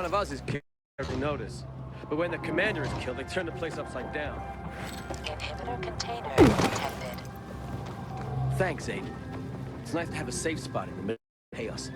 of us is killed, we notice. But when the commander is killed, they turn the place upside down. Inhibitor container detected. Thanks, Aiden. It's nice to have a safe spot in the middle of chaos.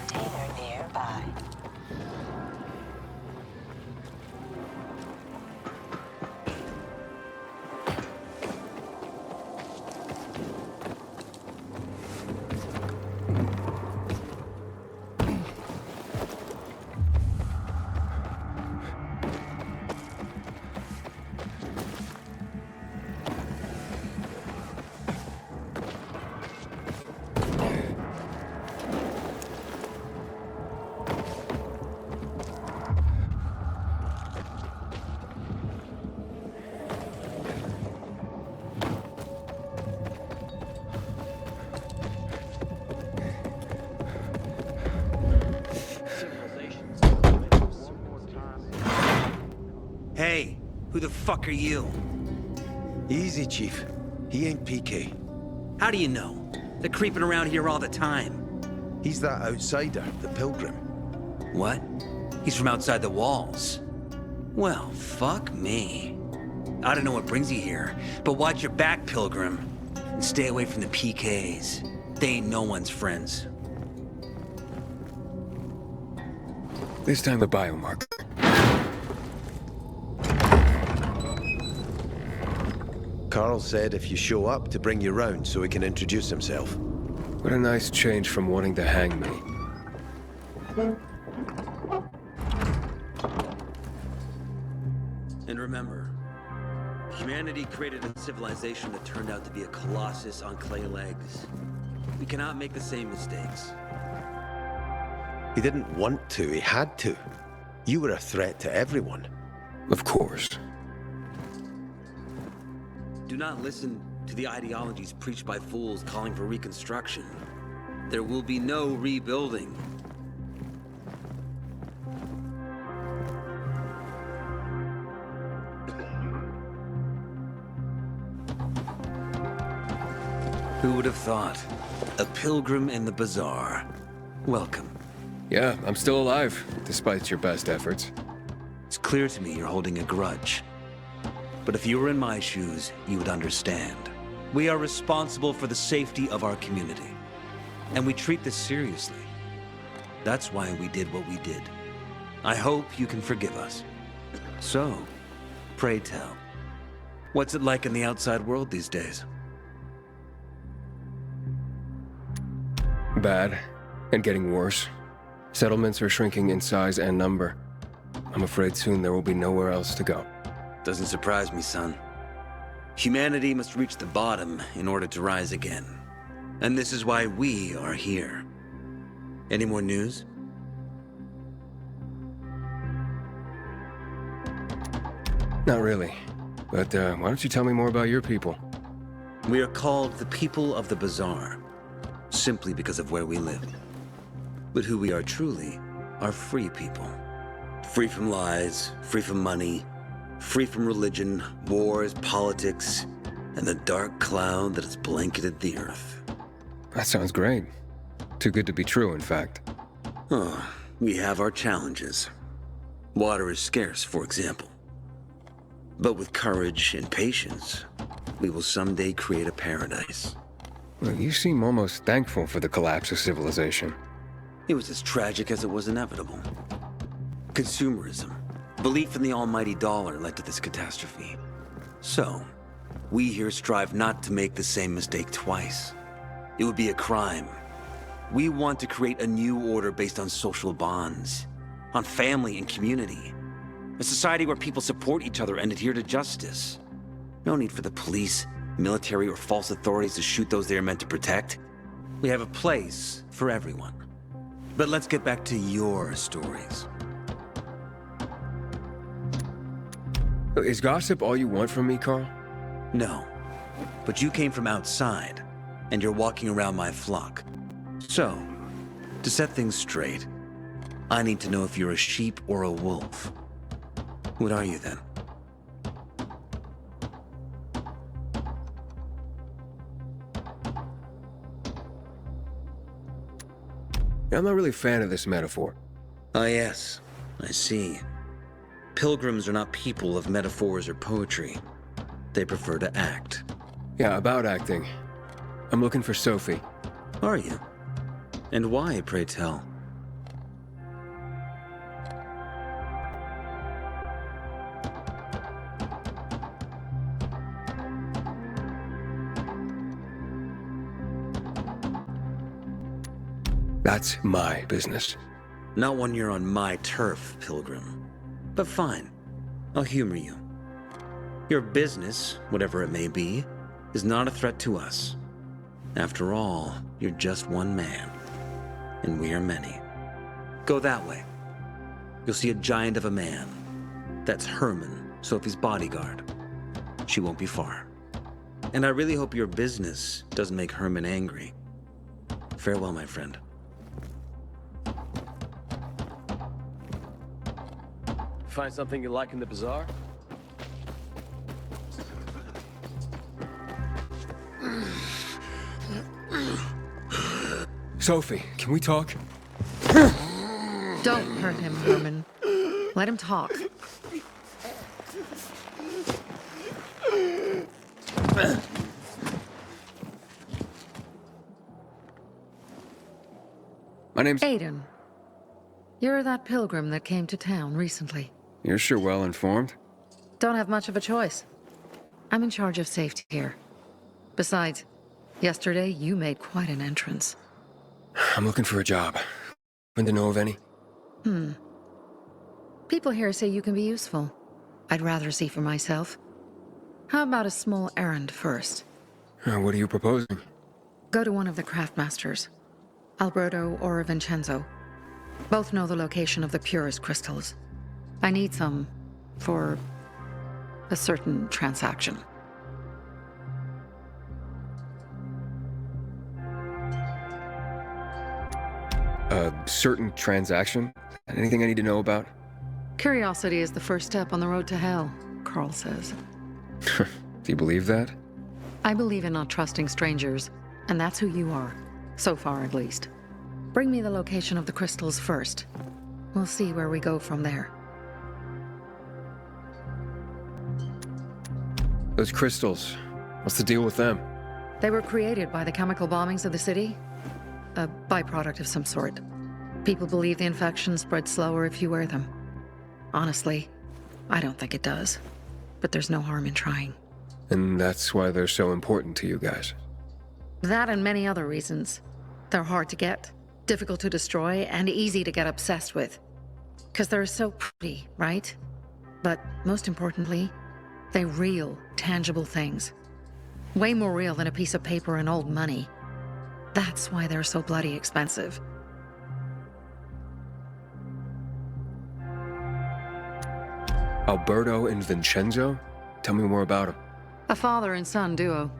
Container nearby. Hey, who the fuck are you? Easy, Chief. He ain't PK. How do you know? They're creeping around here all the time. He's that outsider, the Pilgrim. What? He's from outside the walls. Well, fuck me. I don't know what brings you here, but watch your back, Pilgrim. And stay away from the PKs. They ain't no one's friends. This time the biomarker. Carl said if you show up to bring you round so he can introduce himself. What a nice change from wanting to hang me. And remember, humanity created a civilization that turned out to be a colossus on clay legs. We cannot make the same mistakes. He didn't want to, he had to. You were a threat to everyone. Of course. Do not listen to the ideologies preached by fools calling for reconstruction. There will be no rebuilding. Who would have thought? A pilgrim in the bazaar. Welcome. Yeah, I'm still alive, despite your best efforts. It's clear to me you're holding a grudge. But if you were in my shoes, you would understand. We are responsible for the safety of our community. And we treat this seriously. That's why we did what we did. I hope you can forgive us. So, pray tell, what's it like in the outside world these days? Bad, and getting worse. Settlements are shrinking in size and number. I'm afraid soon there will be nowhere else to go. Doesn't surprise me, son. Humanity must reach the bottom in order to rise again. And this is why we are here. Any more news? Not really. But why don't you tell me more about your people? We are called the people of the bazaar, simply because of where we live. But who we are truly are free people. Free from lies, free from money, free from religion, wars, politics, and the dark cloud that has blanketed the earth. That sounds great. Too good to be true, in fact. Oh, we have our challenges. Water is scarce, for example. But with courage and patience, we will someday create a paradise. Well, you seem almost thankful for the collapse of civilization. It was as tragic as it was inevitable. Consumerism, belief in the almighty dollar led to this catastrophe. So, we here strive not to make the same mistake twice. It would be a crime. We want to create a new order based on social bonds, on family and community. A society where people support each other and adhere to justice. No need for the police, military, or false authorities to shoot those they are meant to protect. We have a place for everyone. But let's get back to your stories. Is gossip all you want from me, Carl? No. But you came from outside, and you're walking around my flock. So, to set things straight, I need to know if you're a sheep or a wolf. What are you then? I'm not really a fan of this metaphor. Ah, yes. I see. Pilgrims are not people of metaphors or poetry. They prefer to act. Yeah, about acting. I'm looking for Sophie. Are you? And why, pray tell? That's my business. Not when you're on my turf, Pilgrim. But fine. I'll humor you. Your business, whatever it may be, is not a threat to us. After all, you're just one man. And we are many. Go that way. You'll see a giant of a man. That's Herman, Sophie's bodyguard. She won't be far. And I really hope your business doesn't make Herman angry. Farewell, my friend. Find something you like in the bazaar? Sophie, can we talk? Don't hurt him, Herman. Let him talk. My name's... Aiden. You're that pilgrim that came to town recently. You're sure well informed. Don't have much of a choice. I'm in charge of safety here. Besides, yesterday you made quite an entrance. I'm looking for a job. Happen to know of any? People here say you can be useful. I'd rather see for myself. How about a small errand first? What are you proposing? Go to one of the craftmasters. Alberto or Vincenzo. Both know the location of the purest crystals. I need some for a certain transaction. A certain transaction? Anything I need to know about? Curiosity is the first step on the road to hell, Carl says. Do you believe that? I believe in not trusting strangers, and that's who you are. So far, at least. Bring me the location of the crystals first. We'll see where we go from there. Those crystals. What's the deal with them? They were created by the chemical bombings of the city. A byproduct of some sort. People believe the infection spreads slower if you wear them. Honestly, I don't think it does. But there's no harm in trying. And that's why they're so important to you guys. That and many other reasons. They're hard to get, difficult to destroy, and easy to get obsessed with. Because they're so pretty, right? But most importantly, they're real, tangible things. Way more real than a piece of paper and old money. That's why they're so bloody expensive. Alberto and Vincenzo? Tell me more about them. A father and son duo.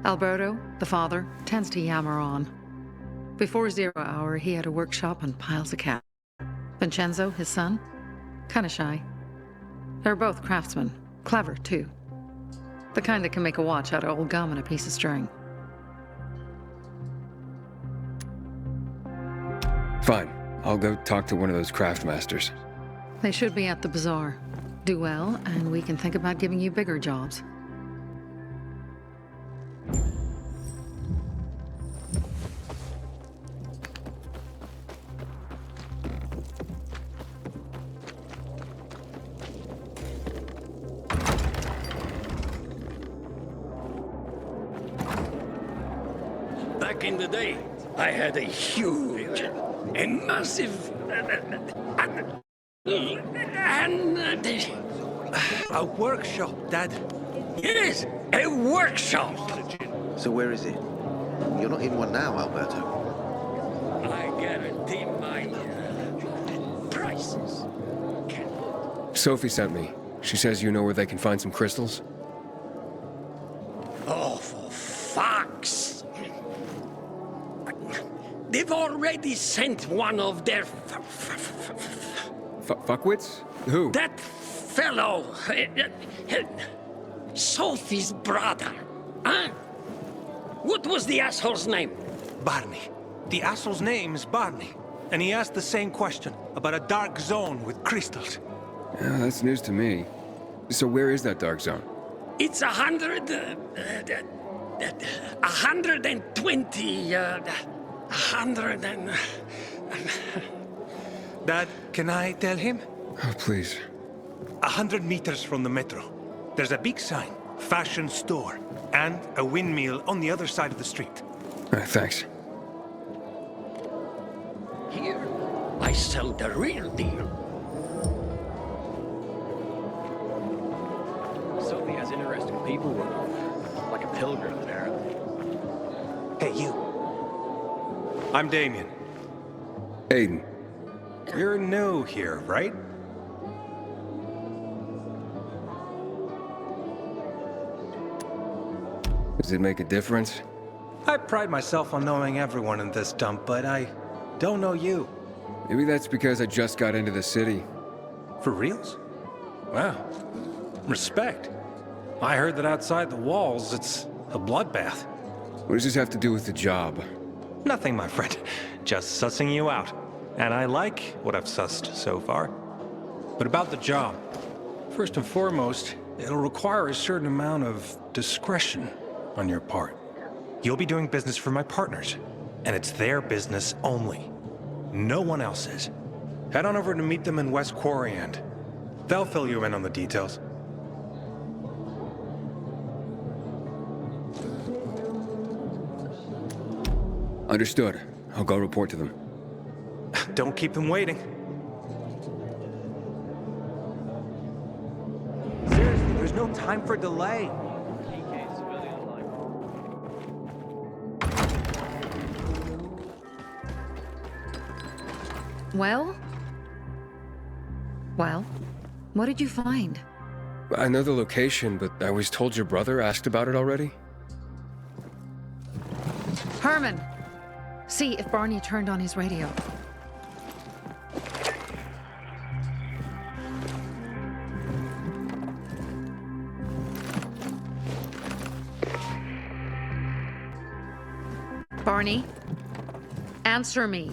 Alberto, the father, tends to yammer on. Before 0 hour, he had a workshop and piles of cash. Vincenzo, his son, kinda shy. They're both craftsmen, clever too. The kind that can make a watch out of old gum and a piece of string. Fine. I'll go talk to one of those craft masters. They should be at the bazaar. Do well, and we can think about giving you bigger jobs. Back in the day, I had a huge and massive And A workshop, Dad. yes, a workshop. So where is it? You're not in one now, Alberto. I guarantee my prices. Sophie sent me. She says you know where they can find some crystals? Oh, for fuck's! They've already sent one of their Fuckwits? Who? that fellow, Sophie's brother. Huh? What was the asshole's name? Barney. The asshole's name is Barney. And he asked the same question about a dark zone with crystals. Yeah, that's news to me. So where is that dark zone? It's 120, 100 and... Dad, can I tell him? Oh, please. 100 meters from the metro. There's a big sign, fashion store, and a windmill on the other side of the street. Thanks. Here, I sell the real deal. Sophie has interesting people with her. Like a pilgrim, apparently. Hey, you. I'm Damien. Aiden. You're new here, right? Does it make a difference? I pride myself on knowing everyone in this dump, but I don't know you. Maybe that's because I just got into the city. For reals? Wow. Respect. I heard that outside the walls, it's a bloodbath. What does this have to do with the job? Nothing, my friend. Just sussing you out. And I like what I've sussed so far. But about the job. First and foremost, it'll require a certain amount of discretion on your part. You'll be doing business for my partners, and it's their business only. No one else's. Head on over to meet them in West Quarry End. They'll fill you in on the details. Understood. I'll go report to them. Don't keep them waiting. Seriously, there's no time for delay. Well? Well? What did you find? I know the location, but I was told your brother asked about it already? Herman! See if Barney turned on his radio. Barney? Answer me.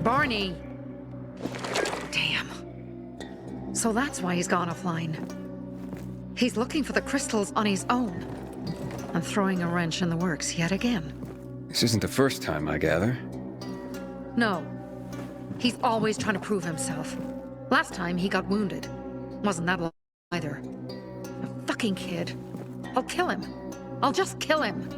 Barney! Damn. So that's why he's gone offline. He's looking for the crystals on his own. And throwing a wrench in the works yet again. This isn't the first time, I gather. No. He's always trying to prove himself. Last time he got wounded. Wasn't that long either. A fucking kid. I'll kill him. I'll just kill him.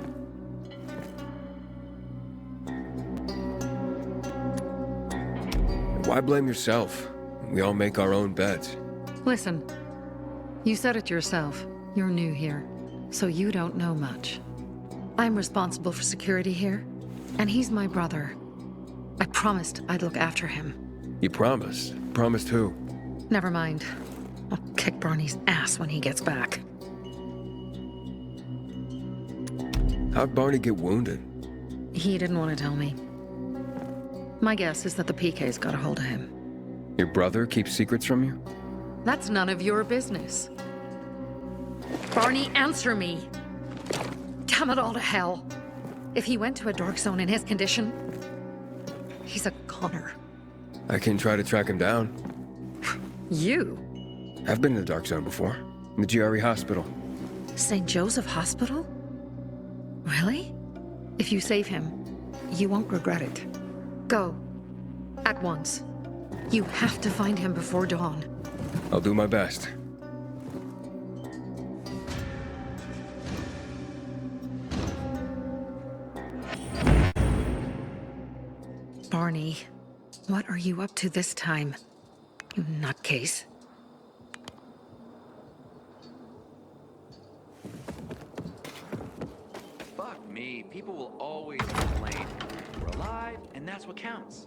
Why blame yourself? We all make our own beds. Listen. You said it yourself. You're new here. So you don't know much. I'm responsible for security here, and he's my brother. I promised I'd look after him. You promised? Promised who? Never mind. I'll kick Barney's ass when he gets back. How'd Barney get wounded? He didn't want to tell me. My guess is that the PK's got a hold of him. Your brother keeps secrets from you? That's none of your business. Barney, answer me! Damn it all to hell! If he went to a dark zone in his condition, he's a goner. I can try to track him down. You? I've been in the dark zone before. In the GRE hospital. St. Joseph Hospital? Really? If you save him, you won't regret it. Go. At once. You have to find him before dawn. I'll do my best. Barney, What are you up to this time? You nutcase. Fuck me. People will always complain. We're alive, and that's what counts.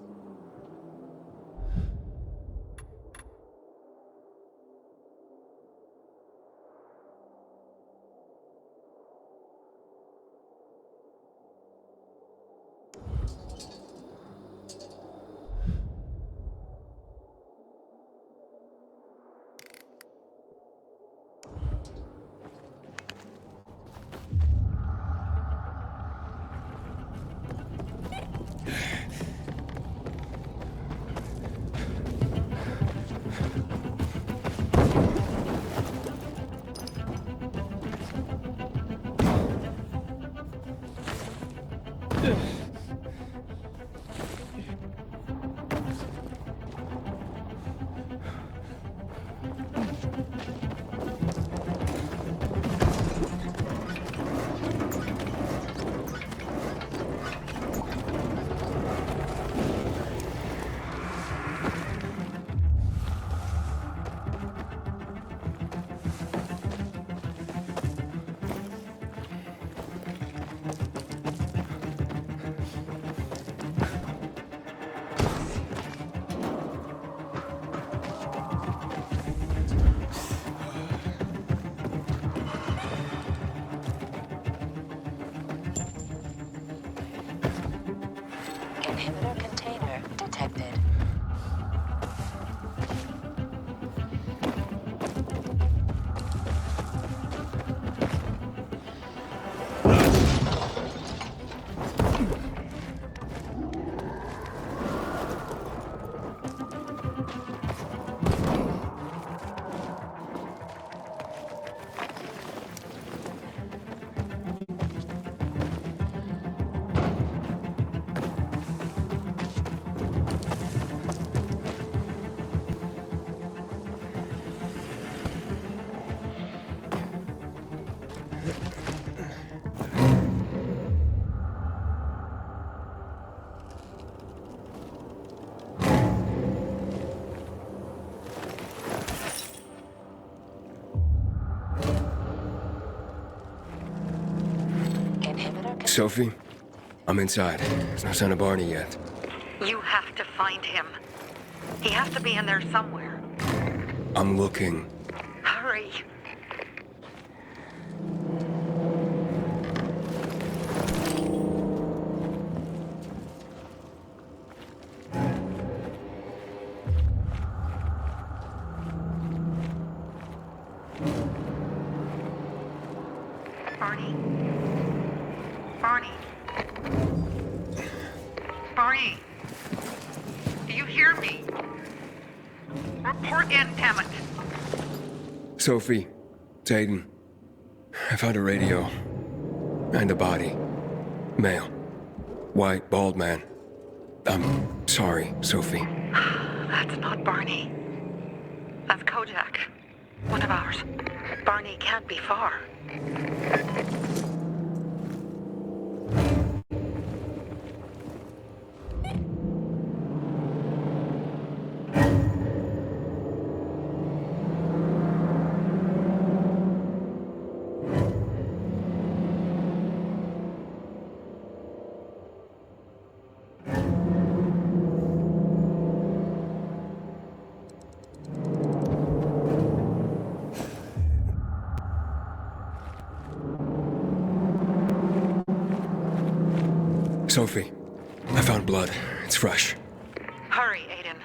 Inhibitor container detected. Sophie, I'm inside. There's no sign of Barney yet. You have to find him. He has to be in there somewhere. I'm looking. Hurry. Barney? Barney? Barney? Do you hear me? Report in, damn it. Sophie, it's Aiden. I found a radio. And a body. Male. White, bald man. I'm sorry, Sophie. That's not Barney. That's Kojak. One of ours. Barney can't be far. Sophie, I found blood. It's fresh. Hurry, Aiden.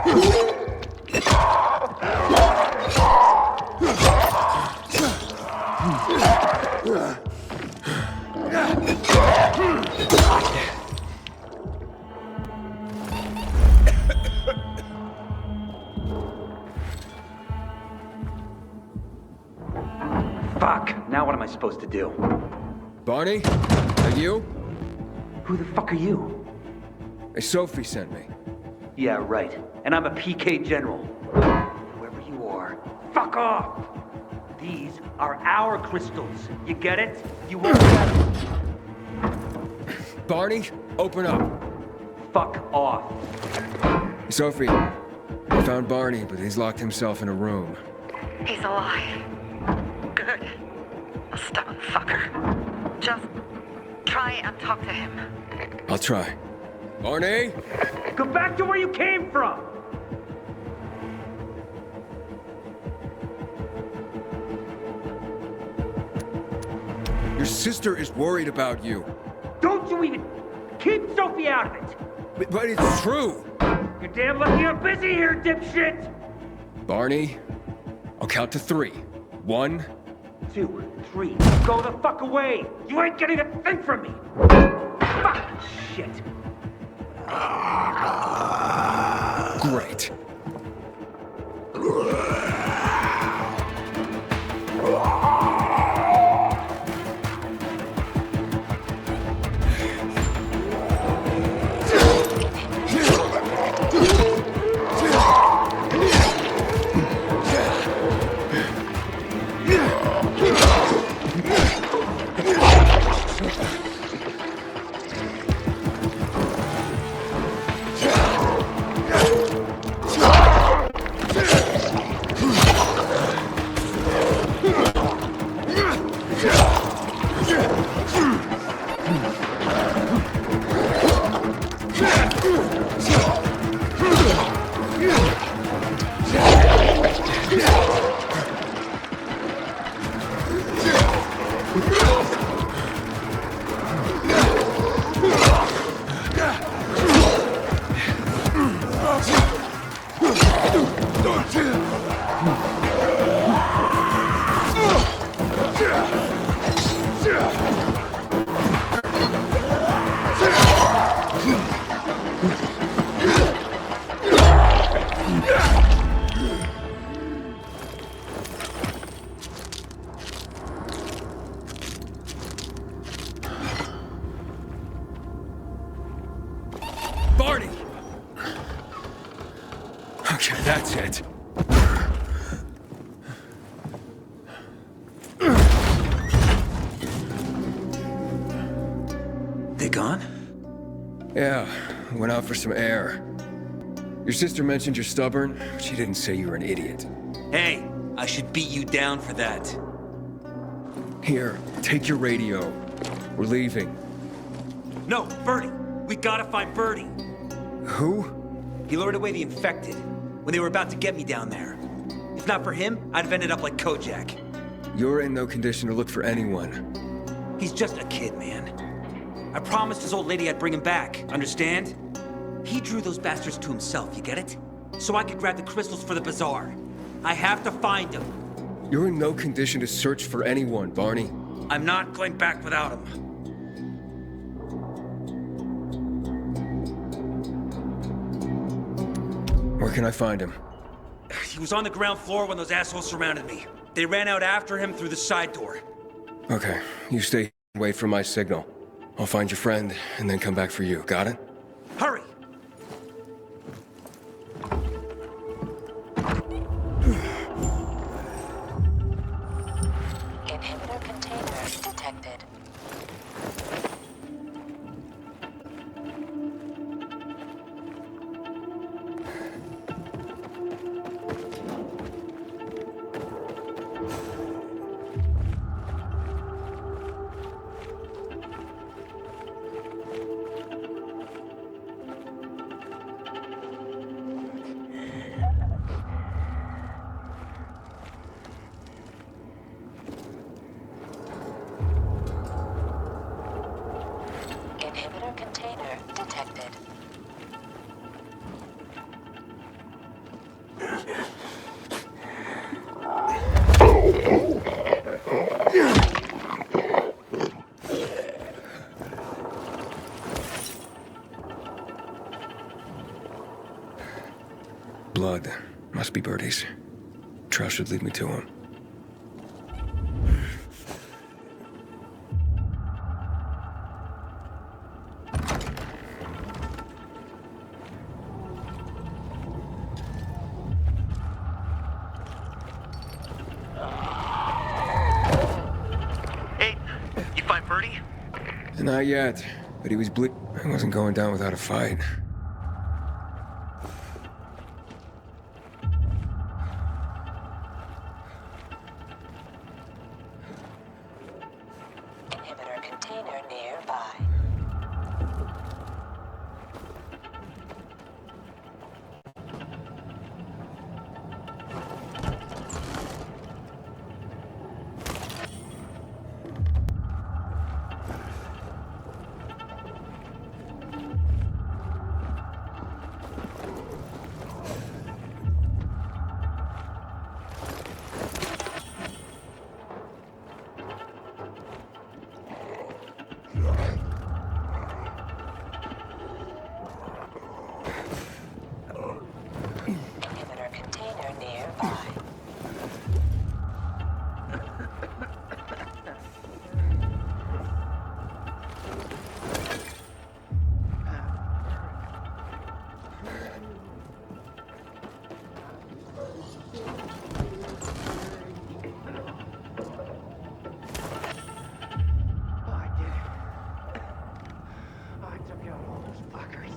Fuck, now what am I supposed to do? Barney? Are you? Who the fuck are you? Sophie sent me. Yeah, right. And I'm a PK General. Whoever you are, fuck off! These are our crystals. You get it? You won't get it. Barney, open up. Fuck off. Sophie, I found Barney, but he's locked himself in a room. He's alive. Good. A stubborn fucker. Just try and talk to him. I'll try. Barney? Go back to where you came from! Your sister is worried about you. Don't you even... Keep Sophie out of it! But it's true. You're damn lucky I'm busy here, dipshit! Barney, I'll count to 3. 1, 2, 3. Go the fuck away! You ain't getting a thing from me! Fuck! Shit! great. Barney! Okay, that's it. They gone? Yeah, went out for some air. Your sister mentioned you're stubborn, but she didn't say you were an idiot. Hey, I should beat you down for that. Here, take your radio. We're leaving. No, Birdie! We gotta find Birdie! Who? He lured away the infected when they were about to get me down there. If not for him, I'd have ended up like Kojak. You're in no condition to look for anyone. He's just a kid, man. I promised his old lady I'd bring him back, understand? He drew those bastards to himself, you get it? So I could grab the crystals for the bazaar. I have to find him. You're in no condition to search for anyone, Barney. I'm not going back without him. Where can I find him? He was on the ground floor when those assholes surrounded me. They ran out after him through the side door. Okay, you stay here and wait for my signal. I'll find your friend and then come back for you. Got it? Hurry! Inhibitor container detected. blood. Must be Birdie's. Trail should lead me to him. Hey, you find Birdie? Not yet, but he was I wasn't going down without a fight. Inhibitor container nearby. Inhibitor container nearby. Oh, I did it. Oh, I took out all those fuckers.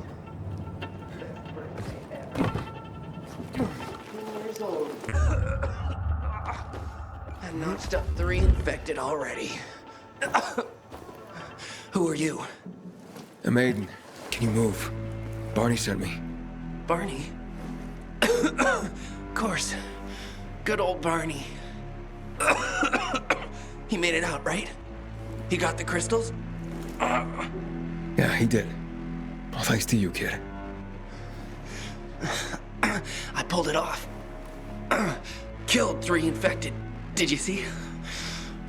2 years old. I notched up 3 infected already. Who are you? A maiden. Can you move? Barney sent me. Barney? Of course. Good old Barney. He made it out, right? He got the crystals? Yeah, he did. All thanks to you, kid. I pulled it off. Killed 3 infected. Did you see?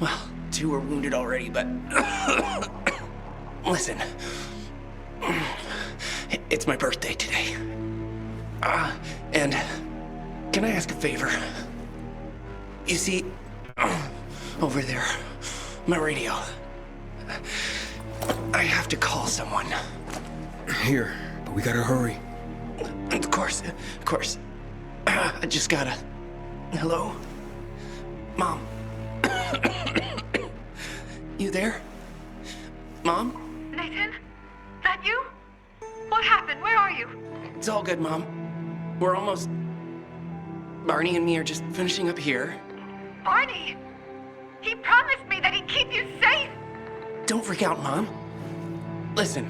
Well, 2 were wounded already, but... Listen. It's my birthday today. And can I ask a favor? You see, over there, my radio. I have to call someone. Here, but we gotta hurry. Of course. I just gotta... Hello? Mom? You there? Mom? Nathan? That you? What happened? Where are you? It's all good, Mom. We're almost... Barney and me are just finishing up here. Barney! He promised me that he'd keep you safe! Don't freak out, Mom. Listen,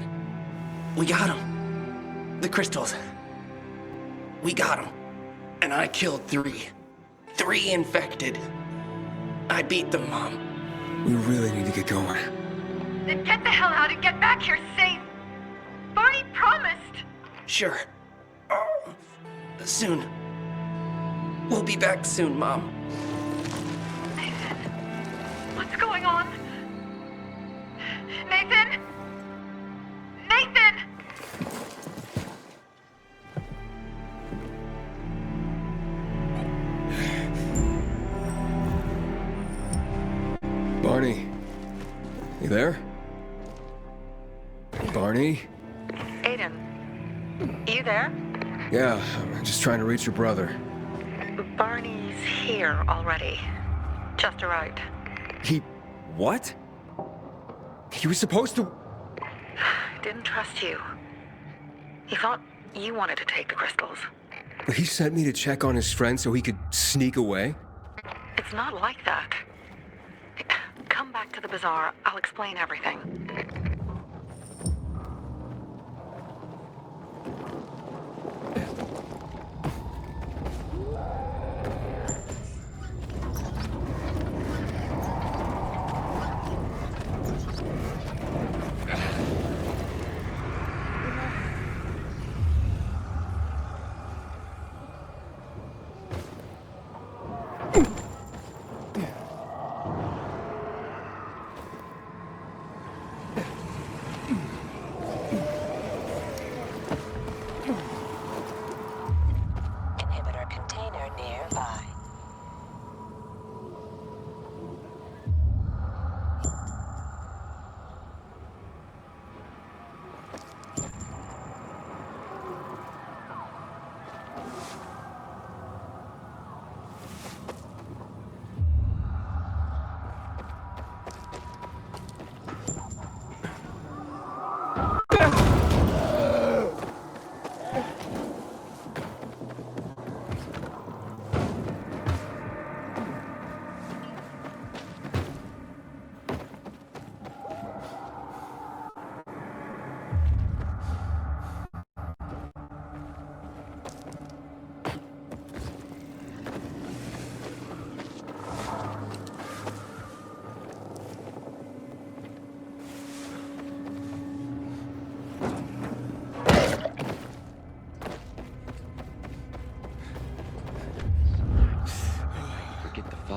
we got him. The crystals. We got him. And I killed 3. 3 infected. I beat them, Mom. We really need to get going. Then get the hell out and get back here safe! Barney promised! Sure. Soon. We'll be back soon, Mom. Nathan? What's going on? Nathan? Nathan! Barney. You there? Barney? Aiden, you there? Yeah, I'm just trying to reach your brother. Barney's here already. Just arrived. He... what? He was supposed to... Didn't trust you. He thought you wanted to take the crystals. But he sent me to check on his friend so he could sneak away? It's not like that. Come back to the bazaar. I'll explain everything.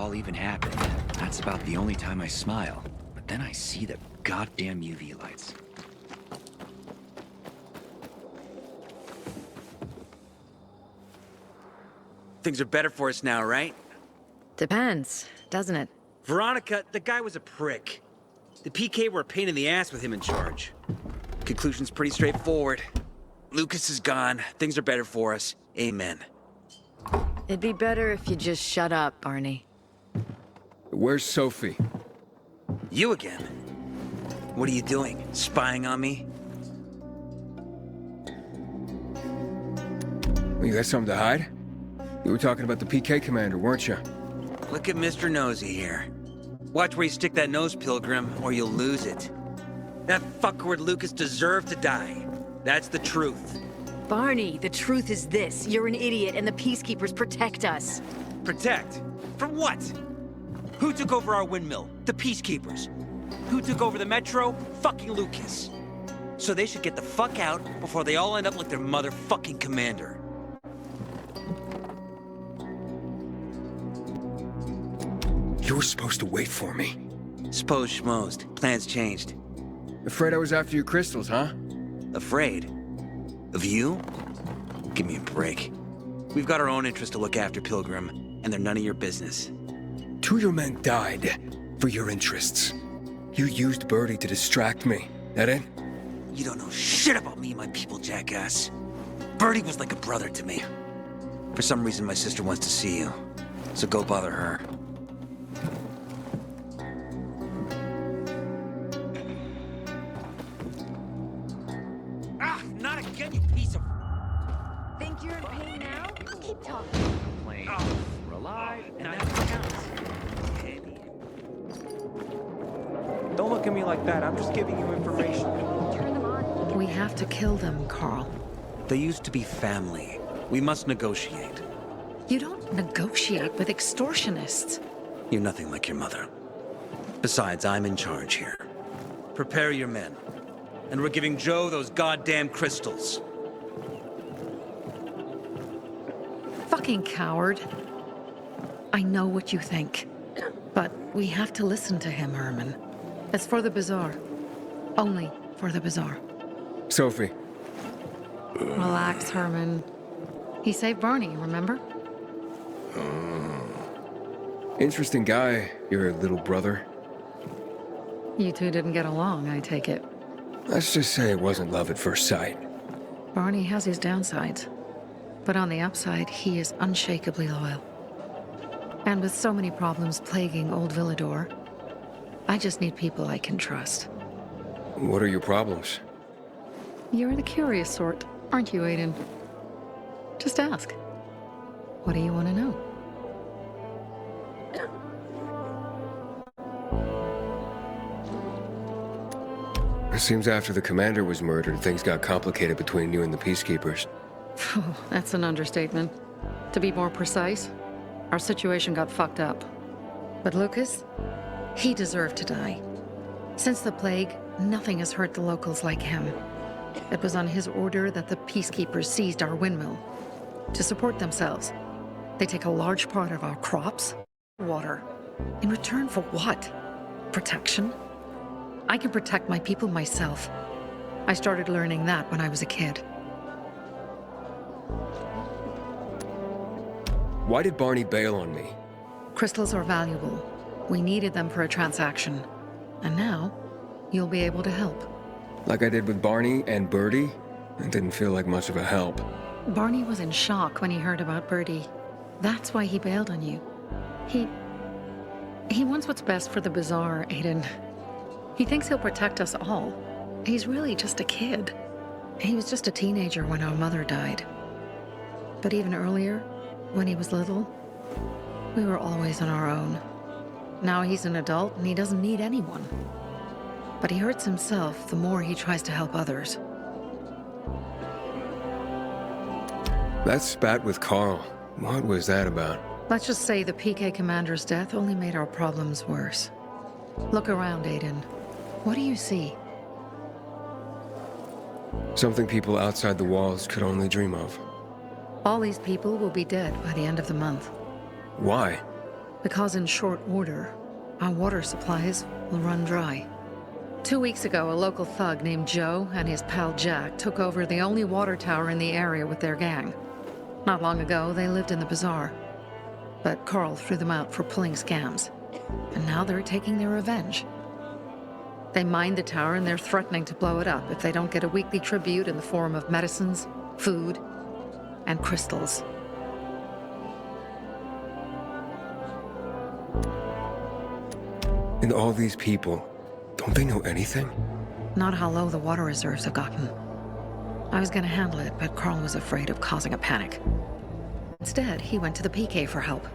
all even happened, that's about the only time I smile. But then I see the goddamn UV lights. Things are better for us now, right? Depends, doesn't it? Veronica, the guy was a prick. The PK were a pain in the ass with him in charge. Conclusion's pretty straightforward. Lucas is gone. Things are better for us. Amen. It'd be better if you just shut up, Barney. Where's Sophie? You again? What are you doing? Spying on me? You got something to hide? You were talking about the PK commander, weren't you? Look at Mr. Nosy here. Watch where you stick that nose, Pilgrim, or you'll lose it. That fuckward Lucas deserved to die. That's the truth. Barney, the truth is this. You're an idiot and the Peacekeepers protect us. Protect? From what? Who took over our windmill? The Peacekeepers. Who took over the Metro? Fucking Lucas. So they should get the fuck out before they all end up like their motherfucking commander. You were supposed to wait for me. Suppose schmozed. Plans changed. Afraid I was after your crystals, huh? Afraid? Of you? Give me a break. We've got our own interests to look after, Pilgrim, and they're none of your business. 2 of your men died for your interests. You used Birdie to distract me. That it? You don't know shit about me and my people, jackass. Birdie was like a brother to me. For some reason, my sister wants to see you. So go bother her. Ah, not again, you piece of... Think you're in pain now? Keep talking. Plane. We're alive, and that counts. Don't look at me like that. I'm just giving you information. Turn them on. We have to kill them, Carl. They used to be family. We must negotiate. You don't negotiate with extortionists. You're nothing like your mother. Besides, I'm in charge here. Prepare your men. And we're giving Joe those goddamn crystals. Fucking coward. I know what you think. But we have to listen to him, Herman. It's for the Bazaar. Only for the Bazaar. Sophie. Relax, Herman. He saved Barney, remember? Interesting guy, your little brother. You two didn't get along, I take it. Let's just say it wasn't love at first sight. Barney has his downsides. But on the upside, he is unshakably loyal. And with so many problems plaguing Old Villador, I just need people I can trust. What are your problems? You're the curious sort, aren't you, Aiden? Just ask. What do you want to know? It seems after the commander was murdered, things got complicated between you and the Peacekeepers. Oh, that's an understatement. To be more precise, our situation got fucked up. But Lucas, he deserved to die. Since the plague, nothing has hurt the locals like him. It was on his order that the Peacekeepers seized our windmill. To support themselves, they take a large part of our crops, water. In return for what? Protection? I can protect my people myself. I started learning that when I was a kid. Why did Barney bail on me? Crystals are valuable. We needed them for a transaction. And now, you'll be able to help. Like I did with Barney and Birdie? It didn't feel like much of a help. Barney was in shock when he heard about Birdie. That's why he bailed on you. He wants what's best for the Bazaar, Aiden. He thinks he'll protect us all. He's really just a kid. He was just a teenager when our mother died. But even earlier, when he was little, we were always on our own. Now he's an adult and he doesn't need anyone. But he hurts himself the more he tries to help others. That spat with Carl, what was that about? Let's just say the PK commander's death only made our problems worse. Look around, Aiden. What do you see? Something people outside the walls could only dream of. All these people will be dead by the end of the month. Why? Because in short order, our water supplies will run dry. 2 weeks ago, a local thug named Joe and his pal Jack took over the only water tower in the area with their gang. Not long ago, they lived in the bazaar, but Carl threw them out for pulling scams, and now they're taking their revenge. They mined the tower and they're threatening to blow it up if they don't get a weekly tribute in the form of medicines, food, and crystals. And all these people, don't they know anything? Not how low the water reserves have gotten. I was gonna handle it, but Carl was afraid of causing a panic. Instead, he went to the PK for help.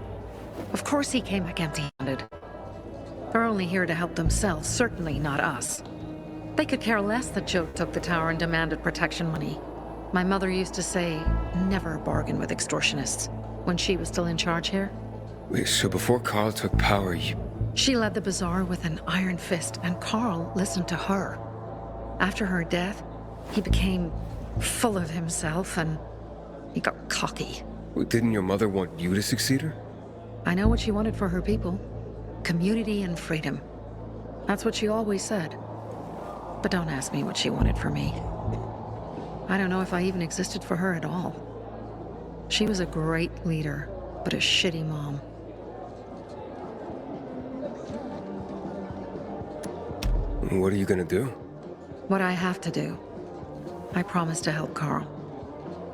Of course he came back empty-handed. They're only here to help themselves, certainly not us. They could care less that Joe took the tower and demanded protection money. My mother used to say, never bargain with extortionists, when she was still in charge here. Wait, so before Carl took power, She led the bazaar with an iron fist, and Carl listened to her. After her death, he became full of himself, and he got cocky. Didn't your mother want you to succeed her? I know what she wanted for her people. Community and freedom. That's what she always said. But don't ask me what she wanted for me. I don't know if I even existed for her at all. She was a great leader, but a shitty mom. What are you gonna do? What I have to do. I promised to help Carl.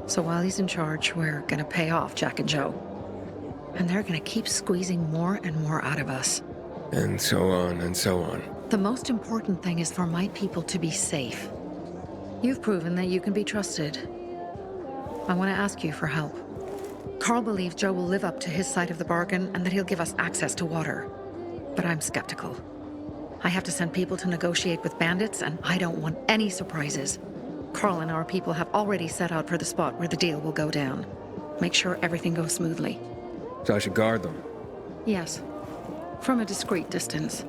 So while he's in charge, we're gonna pay off Jack and Joe. And they're gonna keep squeezing more and more out of us. And so on and so on. The most important thing is for my people to be safe. You've proven that you can be trusted. I want to ask you for help. Carl believes Joe will live up to his side of the bargain and that he'll give us access to water. But I'm skeptical. I have to send people to negotiate with bandits, and I don't want any surprises. Carl and our people have already set out for the spot where the deal will go down. Make sure everything goes smoothly. So I should guard them? Yes. From a discreet distance.